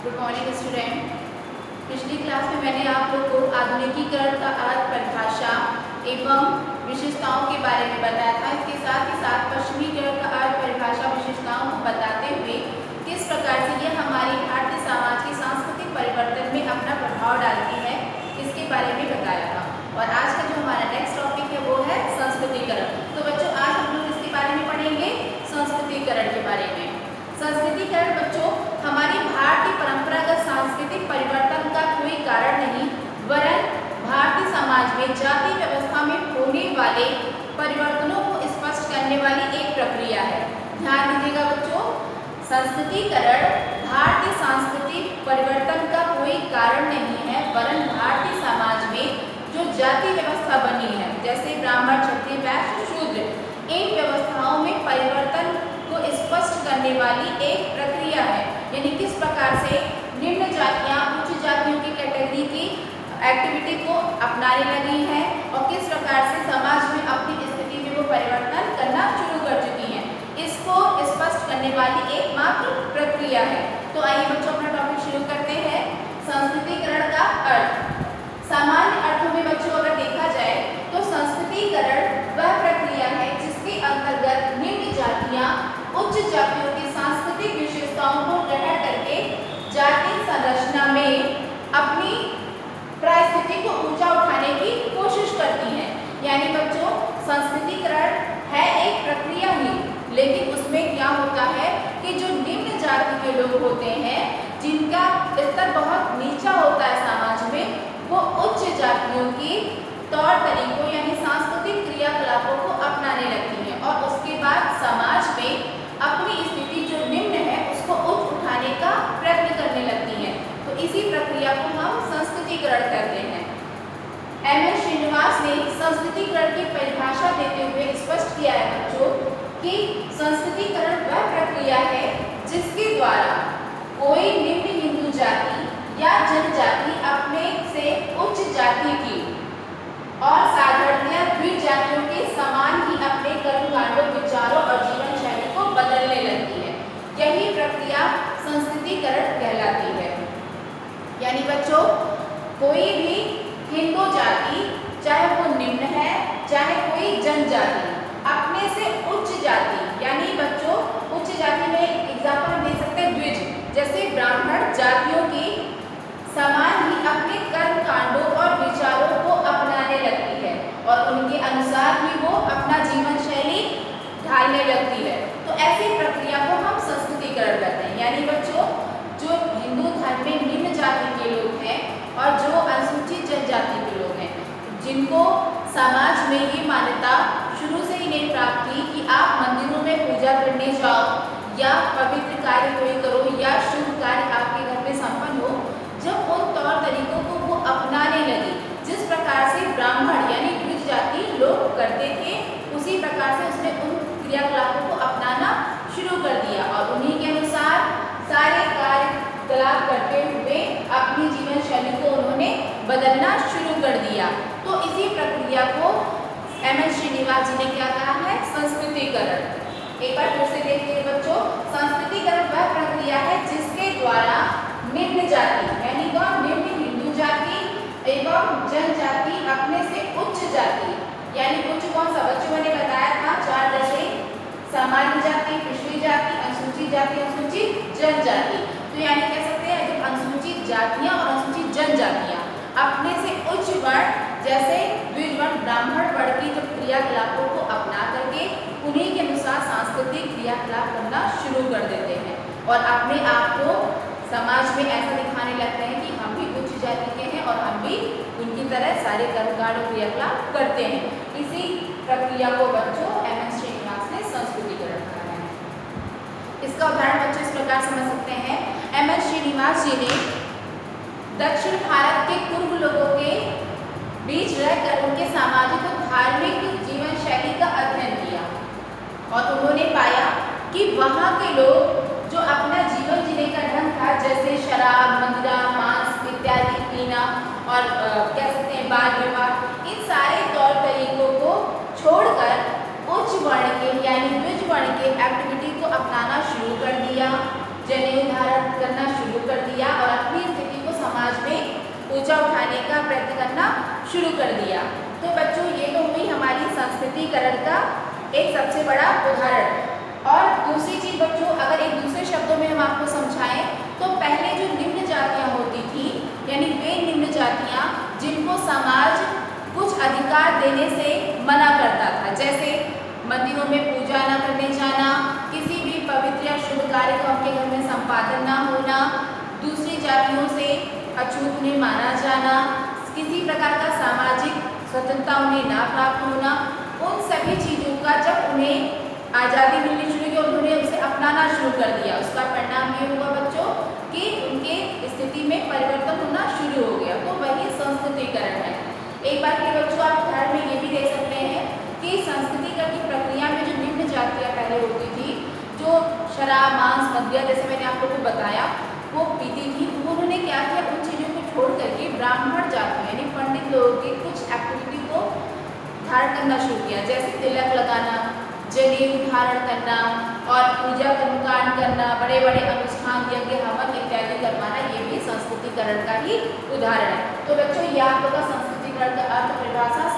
Good morning student. पिछली class में मैंने आप लोग को आधुनिकीकरण का अर्थ, परिभाषा एवं विशेषताओं के बारे में बताया था। इसके साथ ही साथ पश्चिमीकरण का अर्थ, परिभाषा, विशेषताओं को बताते हुए किस प्रकार से यह हमारी भारतीय समाज के सांस्कृतिक परिवर्तन में अपना प्रभाव डालती है, इसके बारे में बताया था। और आज का जो हमारा नेक्स्ट टॉपिक है वो है संस्कृतिकरण। तो बच्चों आज हम लोग इसके बारे में पढ़ेंगे, संस्कृतिकरण के बारे में। संस्कृतिकरण बच्चों हमारी भारतीय परंपरागत सांस्कृतिक परिवर्तन का कोई कारण नहीं, वरन भारतीय समाज में जाति व्यवस्था में होने वाले परिवर्तनों को स्पष्ट करने वाली एक प्रक्रिया है। ध्यान दीजिएगा बच्चों, संस्कृतिकरण भारतीय सांस्कृतिक परिवर्तन का कोई कारण नहीं है, वरन भारतीय समाज में जो जाति व्यवस्था बनी है, जैसे ब्राह्मण, क्षत्रिय, वैश्य, शूद्र, इन व्यवस्थाओं में परिवर्तन को स्पष्ट करने वाली एक प्रक्रिया है। यानी किस प्रकार से निम्न जातियां उच्च जातियों की कैटेगरी की एक्टिविटी को अपनाने लगी हैं और किस प्रकार से समाज में अपनी स्थिति में वो परिवर्तन करना शुरू कर चुकी हैं, इसको स्पष्ट करने वाली एकमात्र प्रक्रिया है। तो आइए बच्चों अपना टॉपिक शुरू करते हैं। संस्कृतिकरण का अर्थ, सामान्य अर्थों में बच्चों अगर देखा जाए तो संस्कृतिकरण वह प्रक्रिया है जिसके अंतर्गत निम्न जातियां उच्च जातियों की सांस्कृतिक विशेषताओं को ग्रहण करके जाति संरचना में अपनी परिस्थिति को ऊंचा उठाने की कोशिश करती हैं। यानी बच्चों संस्कृतिकरण है एक प्रक्रिया ही, लेकिन उसमें क्या होता है कि जो निम्न जाति के लोग होते हैं, जिनका स्तर बहुत नीचा होता है समाज में, वो उच्च जातियों की तौर तरीकों यानी सांस्कृतिक क्रियाकलापों को अपनाने लगती हैं और उसके बाद समाज में अपनी स्थिति जो निम्न है उसको उच्च उठाने का प्रयत्न करने लगती हैं। तो इसी प्रक्रिया को हम संस्कृतिकरण कहते हैं। एम.एस. श्रीनिवास ने संस्कृतिकरण की परिभाषा देते हुए स्पष्ट किया है बच्चों कि संस्कृतिकरण वह प्रक्रिया है जिसके द्वारा कोई निम्न हिंदू जाति या जनजाति अपने से उच्च जाति की और साधारणतया द्विज जातियों के समान ही अपने कर्मकांडों, विचारों और जीवन शैली को बदलने लगती है। यही प्रक्रिया संस्कृतिकरण कहलाती है। यानी बच्चों कोई भी हिंदू जाति, चाहे वो निम्न है चाहे कोई जनजाति, अपने से उच्च जाति, यानी बच्चों उच्च जाति में एग्जाम्पल हम दे सकते हैं द्विज, जैसे ब्राह्मण जातियों की समान ही अपने कर्म कांडों और विचारों को अपनाने लगती है और उनके अनुसार ही वो अपना जीवन शैली ढालने लगती है। तो ऐसी प्रक्रिया को हम संस्कृतिकरण कहते हैं। यानी बच्चों जो हिंदू धर्म में निम्न जाति के लोग हैं और जो अनुसूचित जनजाति के लोग हैं, जिनको समाज में ये मान्यता शुरू से ही नहीं प्राप्त थी कि आप मंदिरों में पूजा करने जाओ या पवित्र कार्य कोई करो या शुभ कार्य आपके घर में संपन्न हो, जब उन तौर तरीकों को वो अपनाने लगी, जिस प्रकार से ब्राह्मण यानी द्विज जाति लोग करते थे, उसी प्रकार से उसने उन क्रियाकलापों को अपनाना शुरू कर दिया और उन्हीं के अनुसार सारे कार्यकलाप करते हुए अपनी जीवन शैली को उन्होंने बदलना शुरू कर दिया। तो इसी प्रक्रिया को एम.एस. श्रीनिवास जी ने क्या कहा है, संस्कृतिकरण। एक बार फिर से देखते हैं बच्चों, संस्कृतिकरण वह प्रक्रिया है जिसके द्वारा निम्न जाति यानी वह निम्न हिंदू जाति एवं जनजाति अपने से उच्च जाति, यानी उच्च कौन सा बच्चों मैंने बताया था चार, जैसे सामान्य जाति, पिछड़ी जाति, अनुसूचित जाति, अनुसूचित जनजाति। तो यानी कह सकते हैं जब अनुसूचित जातियां और अनुसूचित जनजातियां अपने से उच्च वर्ण जैसे द्विज वर्ण, ब्राह्मण वर्ण की जो क्रियाकलापों को अपना करके उन्हीं के अनुसार सांस्कृतिक क्रियाकलाप करना शुरू कर देते हैं और अपने आप को समाज में ऐसा दिखाने लगते हैं कि हम भी उच्च जाति के हैं और हम भी उनकी तरह सारे कर्मकांड और क्रियाकलाप करते हैं। इसी प्रक्रिया को बच्चों एम.एस. श्रीनिवास ने संस्कृतिकरण कहा है। इसका उदाहरण बच्चों इस प्रकार समझ सकते हैं। एम.एस. श्रीनिवास जी ने दक्षिण भारत के पूर्व लोगों के बीच रहकर उनके सामाजिक और धार्मिक जीवन शैली का अध्ययन किया और उन्होंने पाया कि वहाँ के लोग जो अपना जीवन जीने का ढंग था, जैसे शराब, मदिरा, मांस इत्यादि पीना और कह सकते हैं बाल विवाह, इन सारे तौर तरीकों को छोड़कर उच्च वर्ण के यानी द्विज वर्ण के एक्टिविटी को अपनाना शुरू कर दिया, जनेऊ धारण करना शुरू कर दिया संस्कृतिकरण का एक सबसे बड़ा उदाहरण। और दूसरी चीज बच्चों, अगर एक दूसरे शब्दों में हम आपको समझाएं तो पहले जो निम्न जातियां होती थी, यानी वे निम्न जातियां जिनको समाज कुछ अधिकार देने से मना करता था, जैसे मंदिरों में पूजा न करने जाना, किसी भी पवित्र या शुभ कार्य का उनके घर में संपादन न होना, दूसरी जातियों से अछूत उन्हें माना जाना, किसी प्रकार का सामाजिक स्वतंत्रता उन्हें ना प्राप्त होना, उन सभी चीज़ों का जब उन्हें आज़ादी मिलनी शुरू की, उन्होंने उसे अपनाना शुरू कर दिया, उसका परिणाम ये हुआ बच्चों कि उनके स्थिति में परिवर्तन होना शुरू हो गया। तो वही संस्कृतिकरण है। एक बार के बच्चों आप उदाहरण में ये भी देख सकते हैं कि संस्कृतिकरण की प्रक्रिया में जो निम्न जातियाँ पहले होती थी, जो शराब मांस मदिरा जैसे मैंने आप लोगों को बताया वो पीती थी, उन्होंने क्या किया, उन चीज़ों को छोड़ करके ब्राह्मण जाति यानी पंडित लोगों की कुछ एक्टिविटी को धारण करना शुरू किया, जैसे तिलक लगाना, जनेऊ धारण करना और पूजा कर्मकांड करना, बड़े बड़े अनुष्ठान यज्ञ हवन इत्यादि करवाना, ये भी संस्कृतिकरण का ही उदाहरण है। तो बच्चों ये आप लोग का संस्कृतिकरण का अर्थ परिभाषा